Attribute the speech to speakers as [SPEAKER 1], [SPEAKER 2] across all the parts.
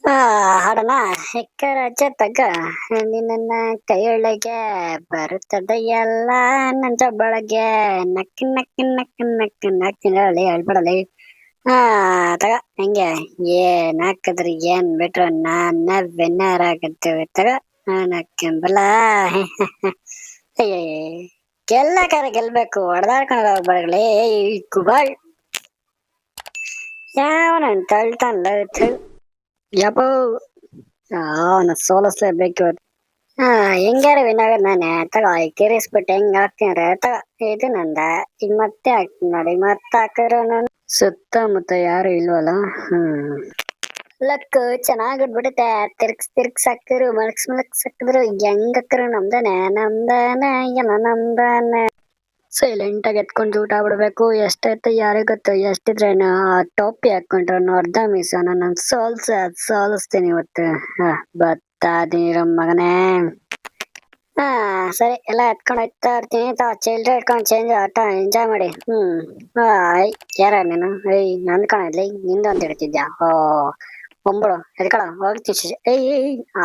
[SPEAKER 1] ಆ ಹಾಡನ ಹೆಕ್ಕರಾಜ ತಗ ನಿನ್ನ ಕೈಯೊಳಗೆ ಬರುತ್ತದೆ ಎಲ್ಲ ನಂಜ ಬಳಗೆ ನಕ್ಕಿ ನಕ್ಕಿ ನಕ್ಕಿ ನಕ್ಕಿ ನಕ್ಕಿ ಹೇಳ್ಬಿಡಲಿ. ಹಾ ತಗ ಹೆಂಗೆ ಏನ್ ಹಾಕಿದ್ರಿ ಏನ್ ಬಿಟ್ರು ನಾನ್ ವಿನ್ನರ್ ಆಗತ್ತೀವಿ ತಗ ನಕ್ಕಿಂಬಲ. ಗೆಲ್ಲಕಾರ ಗೆಲ್ಬೇಕು ಹೊಡೆದಾಡ್ಕೊಂಡು ಹೋಗ್ಬಾರ್ಲಿ ಕುಬಾಳ್ ಯಾವನಂತ ಹೇಳ್ತಾನಲ್ಲ. ಯಪ್ಪೋ ಅವನ ಸೋಲಿಸ್ಲೇಬೇಕು ಇವತ್ತು. ಹಾ ಹೆಂಗಾರ ವಿನ್ ಆಗೋದ್ ನಾನೇ ತಗೋ ಕಿರಿಸ್ಬಿಟ್ಟು ಹೆಂಗ್ ಹಾಕ್ತೀನಿ ತಗೋ ಇದು ನಂದ. ಈಗ ಮತ್ತೆ ಹಾಕ್ತೀನಿ ನೋಡಿ ಮತ್ತೆ ಹಾಕಿದ್ರು ನಾನು ಸುತ್ತಮುತ್ತ ಯಾರು ಇಲ್ವಲ್ಲ. ಲಕ್ ಚೆನ್ನಾಗ್ ಬಿಡುತ್ತೆ ತಿರ್ಗ್ಸ್ ತಿರ್ಗ್ಸ್ ಹಾಕಿದ್ರು ಮಲಕ್ಸ್ ಹಾಕಿದ್ರು ಹೆಂಗ್ ಹಾಕಿದ್ರು ನಮ್ದಾನೆ ನಮ್ದಾನೆ ಎಲ್ಲ ನಮ್ದಾನೆ. ಸೈಲೆಂಟ್ ಆಗಿ ಎತ್ಕೊಂಡು ಊಟ ಬಿಡ್ಬೇಕು. ಎಷ್ಟೈತೆ ಯಾರಿಗ್ ಗೊತ್ತು. ಎಷ್ಟಿದ್ರೇನು ಟೋಪಿ ಹಾಕೊಂಡ್ರು ಅರ್ಧ ಮೀಸ ನಾನು ಸೋಲಿಸ್ತೀನಿ ಇವತ್ತು. ಬತ್ತಾದಿರ ಮಗನೇ. ಹಾ ಸರಿ ಎಲ್ಲ ಎತ್ಕೊಂಡು ಹೋಯ್ತಾ ಇರ್ತೀನಿ. ಚಿಲ್ಡ್ರೆ ಇಟ್ಕೊಂಡು ಚೇಂಜ್ ಆಟ ಎಂಜಾಯ್ ಮಾಡಿ. ಯಾರ ನೀನು? ನಂದ್ ಕಣಲ್ಲಿ ನಿಂದು ಅಂತ ಹೇಳ್ತಿದ್ಯಾ? ಒಂಬಳು ಎದ್ಕಳ ಹೋಗ್ತಿ.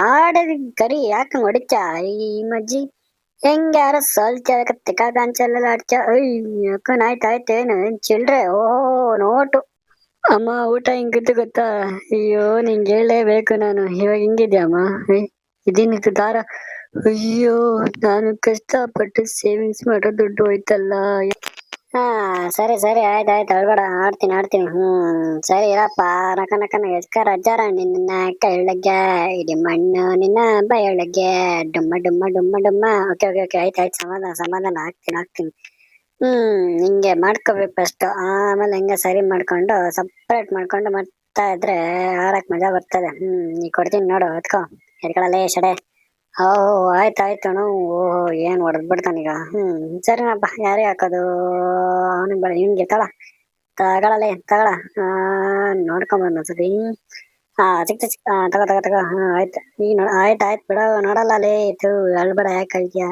[SPEAKER 1] ಆಡೋದ್ ಕರಿ ಯಾಕೆ ಹೊಡಿತ್ಯಾ ಈ ಮಜ್ಜಿ? ಹೆಂಗ ಯಾರ ಸೋಲ್ತ ತಿಕ್ಕಾಗಂಚಲ್ಲ ಆಡ್ತ. ಆಯ್ತಾಯ್ತೇನು ಚಿಲ್ಡ್ರೆ? ನೋಟು ಅಮ್ಮ ಊಟ ಹಿಂಗಿತ್ತು ಗೊತ್ತಾ? ಅಯ್ಯೋ ನಿಂಗೆ ಹೇಳಲೇಬೇಕು ನಾನು. ಇವಾಗ ಹಿಂಗಿದ್ಯಮ್ಮ? ಇದೇನಿತ್ತು ದಾರ? ಅಯ್ಯೋ ನಾನು ಕಷ್ಟಪಟ್ಟು ಸೇವಿಂಗ್ಸ್ ಮಾಡೋ ದುಡ್ಡು ಹೋಯ್ತಲ್ಲ. ಸರಿ ಸರಿ ಆಯ್ತಾಯ್ತು ಅಳ್ಬೇಡ ಆಡ್ತೀನಿ. ಸರಿ ಇರಪ್ಪ ನಕ ರಜ್ಜಾರ ನಿನ್ನ ಕೈಯೊಳಗೆ ಇಡೀ ಮಣ್ಣು ನಿನ್ನ ಬಾಯೊಳಗೆ ಡುಮ್ಮ ಡುಮ್ಮ ಡುಮ್ಮ ಡುಮ್ಮ. ಓಕೆ ಆಯ್ತಾಯ್ತು ಸಮಾಧಾನ ಹಾಕ್ತೀನಿ. ಹಿಂಗೆ ಮಾಡ್ಕೋಬೇಕು ಫಸ್ಟ್. ಆಮೇಲೆ ಹಿಂಗೆ ಸರಿ ಮಾಡ್ಕೊಂಡು ಸಪ್ರೇಟ್ ಮಾಡ್ಕೊಂಡು ಮಾಡ್ತಾ ಇದ್ರೆ ಆಡಕ್ ಮಜಾ ಬರ್ತದೆ. ನೀ ಕೊಡ್ತೀನಿ ನೋಡು ಎತ್ಕೋ ಎತ್ಕೊಳ್ಳಲೇ ಶಡೆ. ಆಯ್ತಾಯ್ತು ಏನ್ ಹೊಡೆದ್ ಬಿಡ್ತಾನೀಗ. ಸರಿನಪ್ಪ ಯಾರೇ ಹಾಕೋದು ಅವನಿಗೆ ಬೇಡ ನಿನ್ಗೆ ತಗೊಳಲೇ ತಗೊಳ. ನೋಡ್ಕೊಂಬಂದ್ ಸರಿ. ಚಿಕ್ಕ ತಗೋ. ಆಯ್ತು ಈಗ ಆಯ್ತಾಯ್ತು ಬಿಡ ನೋಡಲ್ಲ ಲೇ ಇತ್ತು ಅಳ್ಬೇಡ ಯಾಕೆ ಕಳ್ತೀಯ.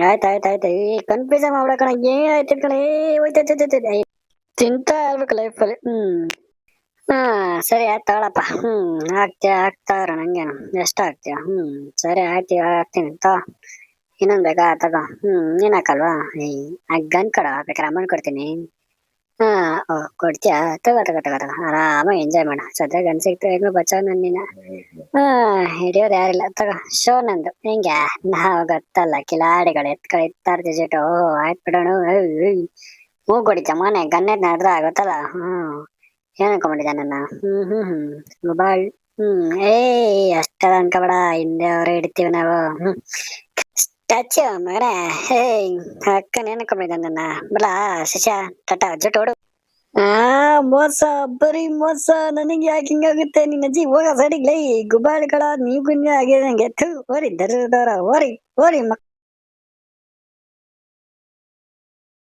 [SPEAKER 1] ಆಯ್ತಾಯ್ತು ಈ ಕನ್ಫ್ಯೂಷನ್ ಮಾಡ್ಬೇಡ ಕಣ. ಏನಾಯ್ತು ಕಣ ಹೋಯ್ತೈತೆ ತಿಂತಾ ಇರ್ಬೇಕು ಲೈಫಲ್ಲಿ. ಸರಿ ಆಯ್ತು ತಗೊಳಪ್ಪ. ಆಗ್ತಾ ಇರೋ ನಂಗೇನು ಎಷ್ಟು ಆಗ್ತೀಯ? ಸರಿ ಆಯ್ತು ಇವಾಗ ಹಾಕ್ತೀನಿ ಇನ್ನೊಂದ್ ಬೇಕಾ ತಗೋ. ನೀನ್ ಹಾಕಲ್ವಾ? ಗನ್ ಕಡ ಬೇಕಾರೆ ಅಮೌಂಟ್ ಕೊಡ್ತೀನಿ. ಕೊಡ್ತೀಯಾ? ತಗೋ ಆರಾಮಾಗಿ ಎಂಜಾಯ್ ಮಾಡ. ಸದ್ಯ ಗನ್ ಸಿಗ್ತಾ ಹೆಂಗೋ ಬಚಾವ್ ನನ್ನಿನ. ಹಿಡಿಯೋರು ಯಾರಿಲ್ಲ ತಗೋ. ಶೋ ನಂದು ಹೆಂಗೆ ನಾವು ಗೊತ್ತಲ್ಲ ಕಿಲಾಡಿಗಳು ಎತ್ತಾ ಇರ್ತೀವಿ ಜೀಟು. ಆಯ್ತು ಬಿಡೋಣ. ಮೂಗ್ ಹೊಡಿತ ಮನೆ ಗನ್ನೆದ್ ನಾಡ್ರ ಗೊತ್ತಲ್ಲ. ಏನ್ ಅನ್ಕೊಂಬಿಟ್ಟಿದ್ದ ನನ್ನ? ಮೊಬೈಲ್ ಅಷ್ಟದ ಅನ್ಕೋಬೇಡ. ಹಿಂದೆ ಅವ್ರೆ ಹಿಡಿತೀವಿ ನಾವು. ಸ್ಟ್ಯಾಚ್ಯೂ ಮಗನೇ. ಅಕ್ಕನ ಏನ್ ಅನ್ಕೊಂಬಿಟ್ಟಿದ್ದ ನನ್ನ? ಬಲ ಶಿಷ್ಯ ಟಟ ಜೊಟ್ಟು ಓಡು. ಮೋಸ ಬರೀ ಮೋಸ. ನನಗೆ ಯಾಕೆ ಹಿಂಗಾಗುತ್ತೆ? ನಿನ್ನ ಅಜ್ಜಿ ಹೋಗ ಸಡಿಗ್ಲೈ ಗುಬಾಳಿಗಳ ನೀವು ಗುಂಜ ಆಗಿದೆ ನಂಗೆ. ಓರಿ ದರ ಓರಿ ಮಕ್ಕ.